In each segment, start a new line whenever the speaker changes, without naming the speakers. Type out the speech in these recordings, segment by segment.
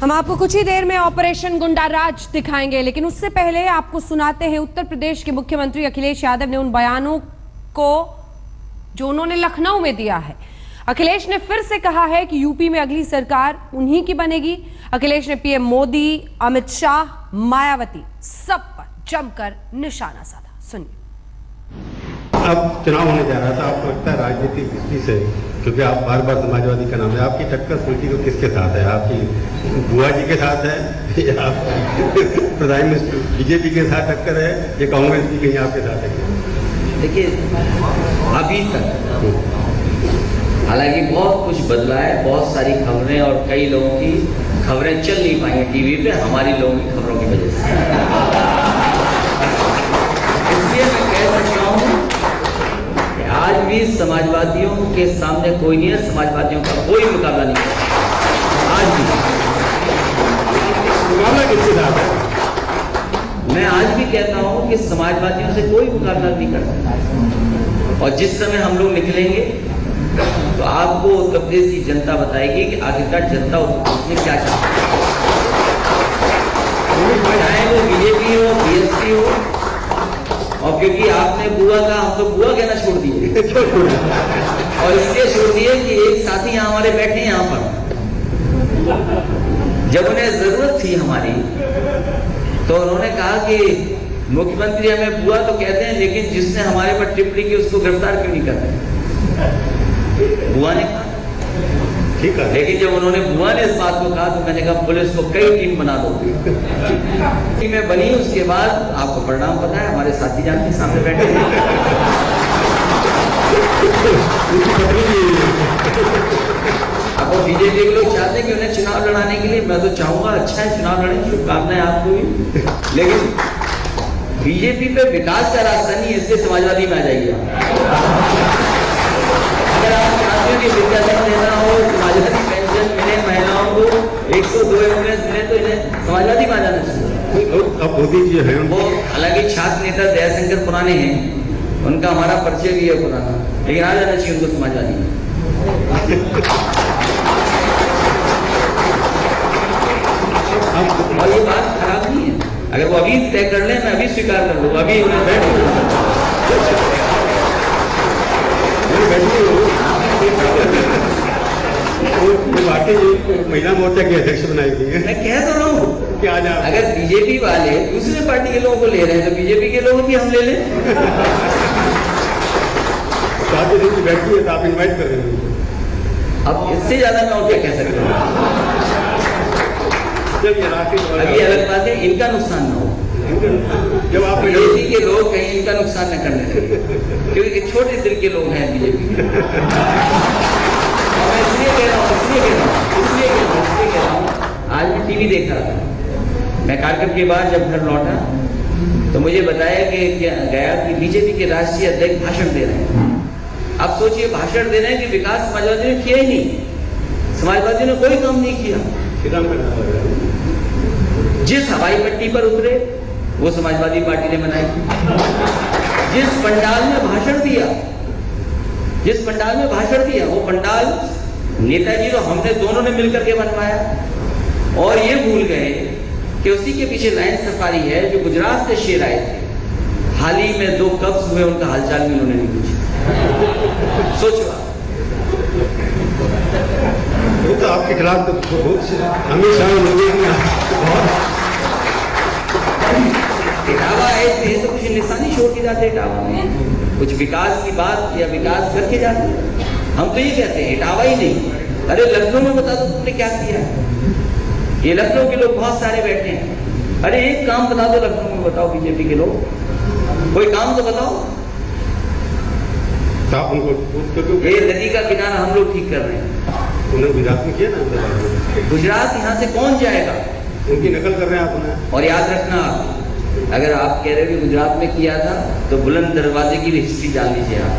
हम आपको कुछ ही देर में ऑपरेशन गुंडाराज दिखाएंगे, लेकिन उससे पहले आपको सुनाते हैं उत्तर प्रदेश के मुख्यमंत्री अखिलेश यादव ने उन बयानों को जो उन्होंने लखनऊ में दिया है। अखिलेश ने फिर से कहा है कि यूपी में अगली सरकार उन्हीं की बनेगी। अखिलेश ने पीएम मोदी, अमित शाह, मायावती सब पर जमकर निशाना साधा। सुनिए।
अब चुनाव होने जा रहा था, आपको लगता है राजनीतिक दृष्टि से, क्योंकि आप बार बार समाजवादी का नाम है, आपकी टक्कर सोची तो किसके साथ है? आपकी बुआ जी के साथ है या प्रधानमंत्री बीजेपी के साथ टक्कर है या कांग्रेस की कहीं आपके साथ है?
देखिए, अभी तक हालांकि बहुत कुछ बदला है, बहुत सारी खबरें और कई लोगों की खबरें चल नहीं पाई टीवी पे हमारी लोगों की खबरों की वजह से। इसलिए मैं कह सकता हूं कि आज भी समाजवादियों के सामने कोई नहीं है, समाजवादियों का कोई मुकाबला नहीं है आज भी।
मुकाबला किसके साथ है?
मैं आज भी कहता हूं कि समाजवादियों से कोई मुकाबला नहीं कर सकता। और जिस समय हम लोग निकलेंगे तो आपको उत्तर प्रदेश की जनता बताएगी कि आखिरकार जनता उत्तर प्रदेश में क्या चाहती है, चाहे वो बीजेपी हो, बीएसपी हो। और क्योंकि आपने बुआ का, हम तो बुआ कहना छोड़ दिए और इसलिए छोड़ दिए कि एक साथी यहाँ हमारे बैठे हैं यहाँ पर, जब उन्हें जरूरत थी हमारी तो उन्होंने कहा कि मुख्यमंत्री हमें बुआ तो कहते हैं, लेकिन जिसने हमारे पर टिप्पणी की उसको गिरफ्तार क्यों नहीं करते? बुआ ने कहा ठीक है, लेकिन जब उन्होंने बुआ ने इस बात को कहा तो मैंने कहा पुलिस को कई टीम बना दो। टीमें बनी, उसके बाद आपको परिणाम पता है, हमारे साथी जान के सामने बैठे हैं। अब बीजेपी के लोग चाहते हैं कि उन्हें चुनाव लड़ाने के लिए, मैं तो चाहूंगा अच्छा है चुनाव लड़ें, शुभकामनाएं आपको भी, लेकिन बीजेपी पे विकास का रास्ता नहीं है, इसलिए समाजवादी में आ जाइए। अगर आप चाहते हो कि विद्याधन देना हो, समाजवादी पेंशन मिले महिलाओं को, 102 एमएस मिले, तो इन्हें समाजवादी में आ जाना चाहिए।
अब मोदी जी है
वो हालांकि छात्र नेता दयाशंकर पुराने हैं, उनका हमारा परिचय भी है पुराना, लेकिन आ जाना चाहिए उनको समाजवादी में। और ये बात खराब नहीं है, अगर वो अभी तय कर ले, मैं अभी स्वीकार कर लूँ, अभी उन्हें बैठ
महिला मोर्चा के अध्यक्ष बनाई गई है।
मैं कह तो रहा हूँ
कि आज
अगर बीजेपी वाले दूसरे पार्टी के लोगों को ले रहे हैं तो बीजेपी के लोगों भी हम ले लें।
तो आप यदि बैठी है तो आप इन्वाइट कर रहे हैं।
अब इससे ज्यादा मैं और क्या कह सकता हूँ? अभी अलग बात है, इनका नुकसान ना हो,
जब आप
बीजेपी के लोग कहीं इनका नुकसान न करने लगे, क्योंकि छोटे दिल के लोग हैं बीजेपी के। मैं इसलिए कह रहा हूँ, आज मैं टीवी देख रहा था, मैं कार्यक्रम के बाद जब घर लौटा तो मुझे बताया कि गया कि बीजेपी के राष्ट्रीय अध्यक्ष भाषण दे रहे हैं। अब सोचिए, भाषण दे रहे हैं कि विकास समाजवादियों ने किया ही नहीं, समाजवादियों ने कोई काम नहीं किया। जिस हवाई पट्टी पर उतरे वो समाजवादी पार्टी ने बनाई, जिस पंडाल में भाषण दिया वो पंडाल नेताजी तो हमने दोनों ने मिलकर के बनवाया, और ये भूल गए कि उसी के पीछे लाइन सफारी है जो गुजरात से शेर आए थे, हाल ही में 2 कब्ज हुए, उनका हालचाल भी उन्होंने नहीं पूछा। सोचो
वो तो आपके खिलाफ तो बहुत हमेशा
इटावा ऐसे तो कुछ निशानी छोड़ के जाते, इटावा में कुछ विकास की बात या विकास करके जाते। हम तो ये कहते हैं इटावा ही नहीं, अरे लखनऊ में बता दो तुमने क्या किया है। ये लखनऊ के लोग बहुत सारे बैठे हैं, अरे एक काम बता दो लखनऊ में, बताओ बीजेपी के लोग कोई काम तो बताओ। ये नदी का किनारा हम लोग ठीक कर रहे हैं,
उन्होंने गुजरात में किया ना।
गुजरात यहाँ से कौन जाएगा?
उनकी नकल कर रहे हैं आप।
और याद रखना, अगर आप कह रहे हो कि गुजरात में किया था तो बुलंद दरवाजे की भी हिस्ट्री जान लीजिए आप।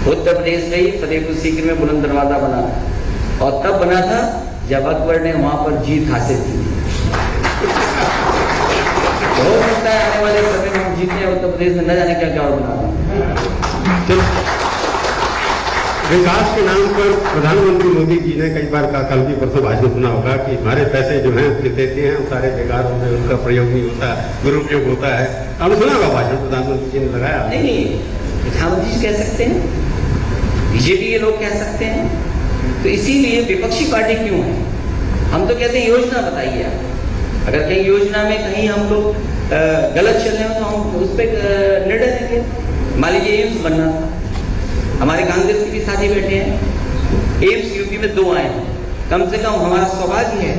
उत्तर प्रदेश में ही फतेहपुर सीकरी में बुलंद दरवाजा बना था, और तब बना था जब अकबर ने वहां पर जीत हासिल की। हो सकता है आने वाले समय में हम जीते उत्तर प्रदेश में, न जाने क्या क्या और बना।
विकास के नाम पर प्रधानमंत्री मोदी जी ने कई बार कहा, कल भी परसों भाषण सुना होगा कि हमारे पैसे जो हैं देते हैं वो सारे बेकार हो गए, उनका प्रयोग नहीं होता, दुरुपयोग होता है। आपने सुना होगा भाषण प्रधानमंत्री जी ने लगाया?
नहीं, प्रधानमंत्री जी कह सकते हैं, बीजेपी के लोग कह सकते हैं, तो इसीलिए विपक्षी पार्टी क्यों है? हम तो कहते हैं योजना बताइए आप। अगर कहीं योजना में कहीं हम लोग गलत चल रहे हो तो हम उस पर निर्णय लेंगे। मान लीजिए एम्स बनना था, हमारे कांग्रेस के भी साथी बैठे हैं, एम्स यूपी में 2 आए हैं। कम से कम हमारा सौभाग्य है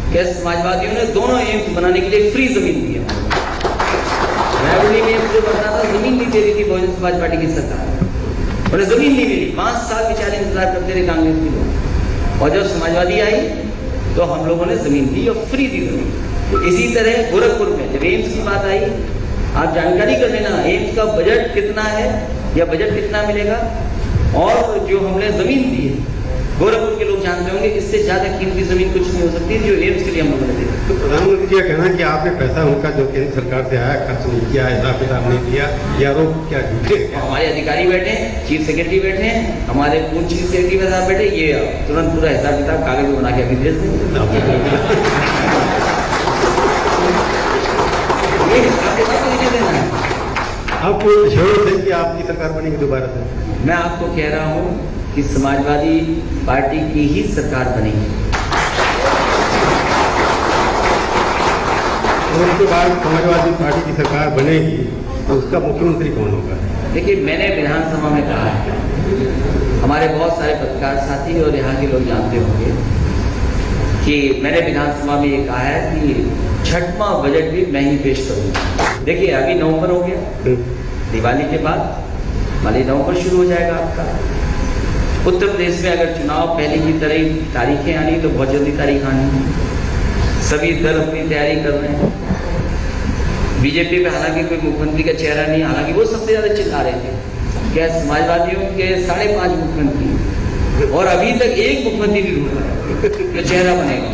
कि समाजवादियों ने दोनों एम्स बनाने के लिए फ्री जमीन दी है। रायबरेली में एम्स जो बनता था जमीन नहीं दे रही थी बहुजन समाज पार्टी की सरकार, उन्हें जमीन नहीं मिली। 5 साल बेचारे इंतजार करते रहे कांग्रेस के लोग, और जब समाजवादी आई तो हम लोगों ने जमीन दी और फ्री दी जमीन। तो इसी तरह गोरखपुर में जब एम्स की बात आई, आप जानकारी कर लेना एम्स का बजट कितना है या बजट कितना मिलेगा, और जो हमने जमीन दी है गोरखपुर के लोग जानते होंगे, इससे ज्यादा कीमती जमीन कुछ नहीं हो सकती जो एम्स के लिए हम लोगों ने दी।
तो प्रधानमंत्री जी का कहना है कि आपने पैसा उनका जो केंद्र सरकार से आया खर्च नहीं किया, हिसाब किताब नहीं किया, या आरोप क्या झूठे?
हमारे अधिकारी बैठे हैं, चीफ सेक्रेटरी बैठे हैं, हमारे पूर्व चीफ सेक्रेटरी साहब बैठे, ये तुरंत पूरा हिसाब किताब कागज में बना के अभी भेज देंगे।
आपको श्योर थे कि आपकी सरकार बनेगी दोबारा से?
मैं आपको कह रहा हूं कि समाजवादी पार्टी की ही सरकार बनेगी।
और उसके बाद समाजवादी पार्टी की सरकार बनेगी तो उसका मुख्यमंत्री कौन होगा?
देखिए, मैंने विधानसभा में कहा है, हमारे बहुत सारे पत्रकार साथी और यहाँ के लोग जानते होंगे कि मैंने विधानसभा में ये कहा है कि 6वां बजट भी मैं ही पेश करूंगा। देखिए, अभी नवंबर हो गया, दिवाली के बाद माली नवंबर शुरू हो जाएगा आपका। उत्तर प्रदेश में अगर चुनाव पहले की तरह तारीखें आनी तो बहुत जल्दी तारीख आनी है। सभी दल अपनी तैयारी कर रहे हैं। बीजेपी पे हालांकि कोई मुख्यमंत्री का चेहरा नहीं, हालांकि वो सबसे ज्यादा चिल्ला रहे थे। क्या समाजवादियों के 5.5 मुख्यमंत्री और अभी तक एक मुख्यमंत्री नहीं ढूंढ रहा है, तो चेहरा बनेगा।